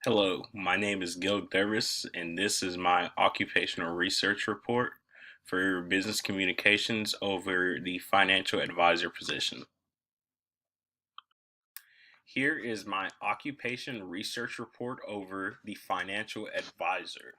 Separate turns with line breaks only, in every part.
Hello, my name is Gil Davis, and this is my occupational research report for business communications over the financial advisor position. Here is my occupation research report over the financial advisor.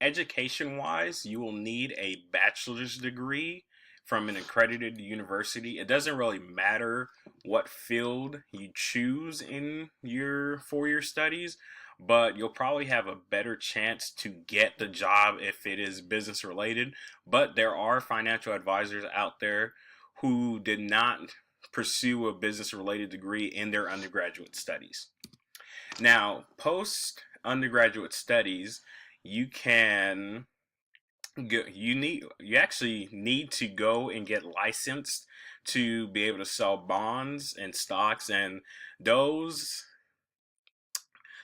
Education wise, you will need a bachelor's degree from an accredited university. It doesn't really matter what field you choose in your 4 year studies, but you'll probably have a better chance to get the job if it is business related. But there are financial advisors out there who did not pursue a business related degree in their undergraduate studies. Now, post undergraduate studies, you can you actually need to go and get licensed to be able to sell bonds and stocks, and those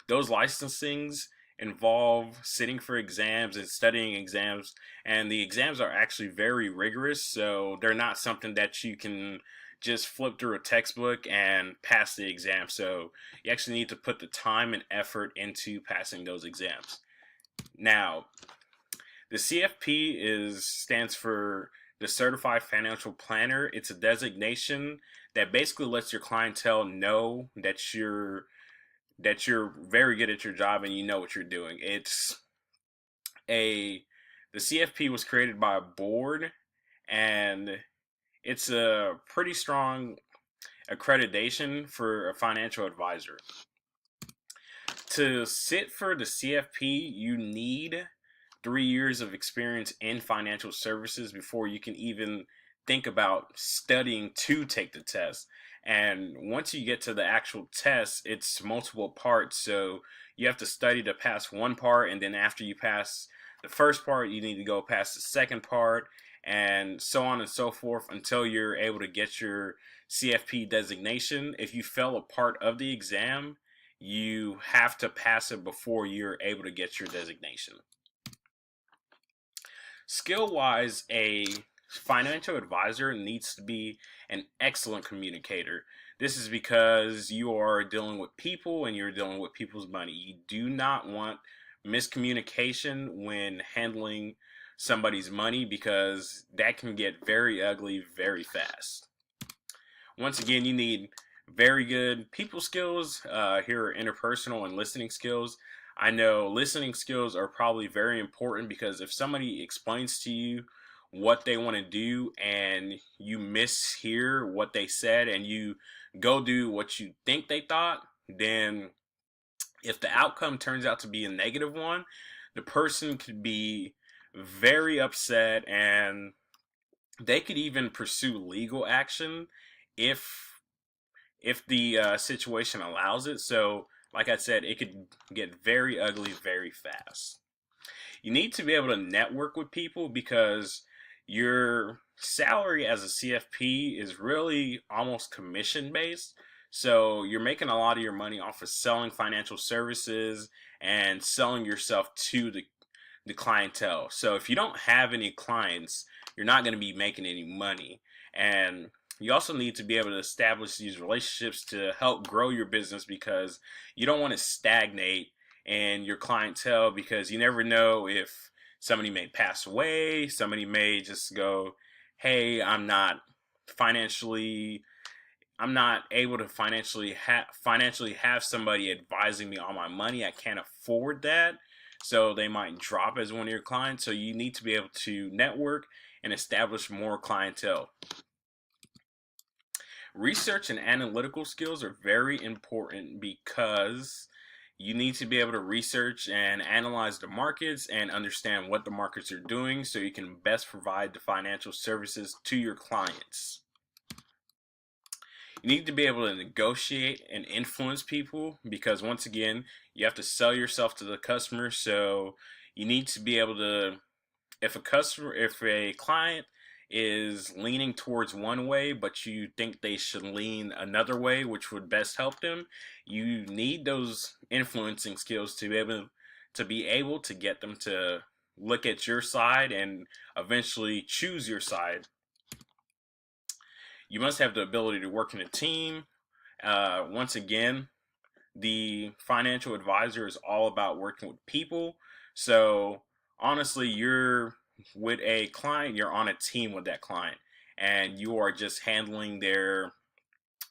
those licensings involve sitting for exams and studying exams, and the exams are actually very rigorous, so they're not something that you can just flip through a textbook and pass the exam. So you actually need to put the time and effort into passing those exams. Now, the CFP is stands for the Certified Financial Planner. It's a designation that basically lets your clientele know that you're very good at your job and you know what you're doing. A the CFP was created by a board, and it's a pretty strong accreditation for a financial advisor. To sit for the CFP, you need 3 years of experience in financial services before you can even think about studying to take the test. And once you get to the actual test, it's multiple parts. So you have to study to pass one part, and then after you pass the first part, you need to go past the second part, and so on and so forth until you're able to get your CFP designation. If you fail a part of the exam, you have to pass it before you're able to get your designation. Skill wise, a financial advisor needs to be an excellent communicator. This is because you are dealing with people and you're dealing with people's money. You do not want miscommunication when handling somebody's money, because that can get very ugly very fast. Once again, you need very good people skills. Here are interpersonal and listening skills. I know listening skills are probably very important, because if somebody explains to you what they want to do and you mishear what they said and you go do what you think they thought, then if the outcome turns out to be a negative one, the person could be very upset, and they could even pursue legal action if the situation allows it. So, like I said, it could get very ugly very fast. You need to be able to network with people, because your salary as a CFP is really almost commission based. So you're making a lot of your money off of selling financial services and selling yourself to the clientele. So if you don't have any clients, you're not going to be making any money. And you also need to be able to establish these relationships to help grow your business, because you don't want to stagnate in your clientele, because you never know if somebody may pass away, somebody may just go, "Hey, financially I'm not able to financially have somebody advising me on my money. I can't afford that." So they might drop as one of your clients. So you need to be able to network and establish more clientele. Research and analytical skills are very important, because you need to be able to research and analyze the markets and understand what the markets are doing so you can best provide the financial services to your clients. You need to be able to negotiate and influence people, because once again, you have to sell yourself to the customer. So you need to be able to, if a client is leaning towards one way, but you think they should lean another way, which would best help them, you need those influencing skills to be able to get them to look at your side and eventually choose your side. You must have the ability to work in a team. Once again, the financial advisor is all about working with people. So honestly, you're with a client, you're on a team with that client, and you are just handling their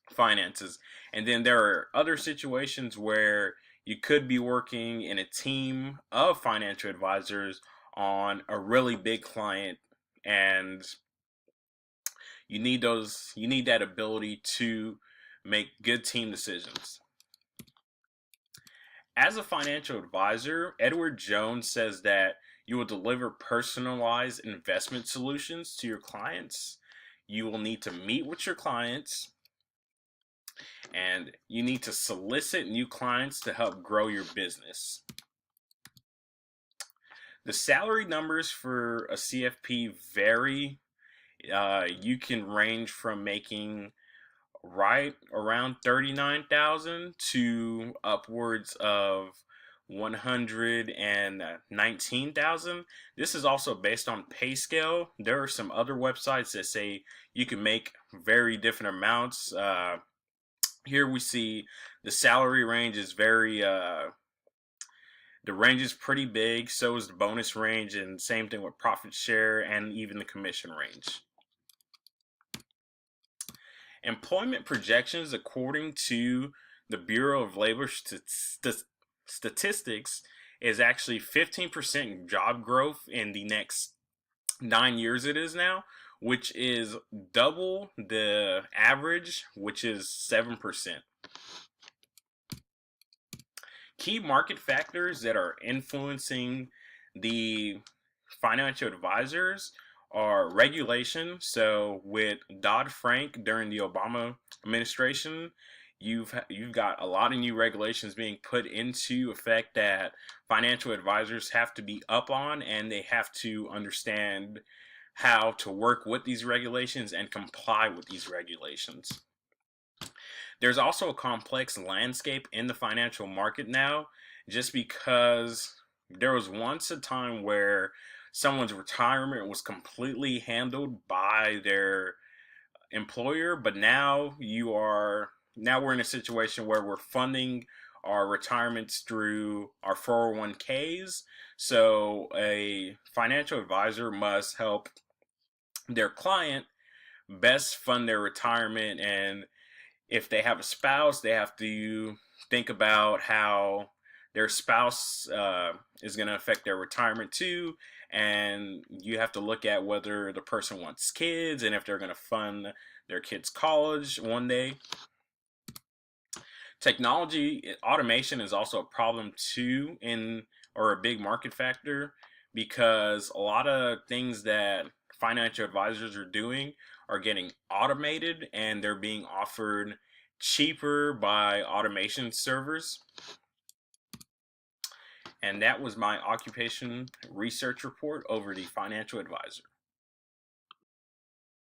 finances. And then there are other situations where you could be working in a team of financial advisors on a really big client, and you need that ability to make good team decisions. As a financial advisor, Edward Jones says that you will deliver personalized investment solutions to your clients. You will need to meet with your clients, and you need to solicit new clients to help grow your business. The salary numbers for a CFP vary. You can range from making right around 39,000 to upwards of 119,000. This is also based on pay scale. There are some other websites that say you can make very different amounts. Here we see the salary range is the range is pretty big. So is the bonus range, and same thing with profit share and even the commission range. Employment projections, according to the Bureau of Labor Statistics, is actually 15% job growth in the next 9 years it is now, which is double the average, which is 7%. Key market factors that are influencing the financial advisors are regulation. So with Dodd-Frank during the Obama administration, you've got a lot of new regulations being put into effect that financial advisors have to be up on, and they have to understand how to work with these regulations and comply with these regulations. There's also a complex landscape in the financial market now, just because there was once a time where someone's retirement was completely handled by their employer, but now we're in a situation where we're funding our retirements through our 401ks. So a financial advisor must help their client best fund their retirement, and if they have a spouse, they have to think about how their spouse is going to affect their retirement too. And you have to look at whether the person wants kids and if they're going to fund their kids' college one day. Technology automation is also a problem too, or a big market factor, because a lot of things that financial advisors are doing are getting automated, and they're being offered cheaper by automation servers. And that was my occupation research report over the financial advisor.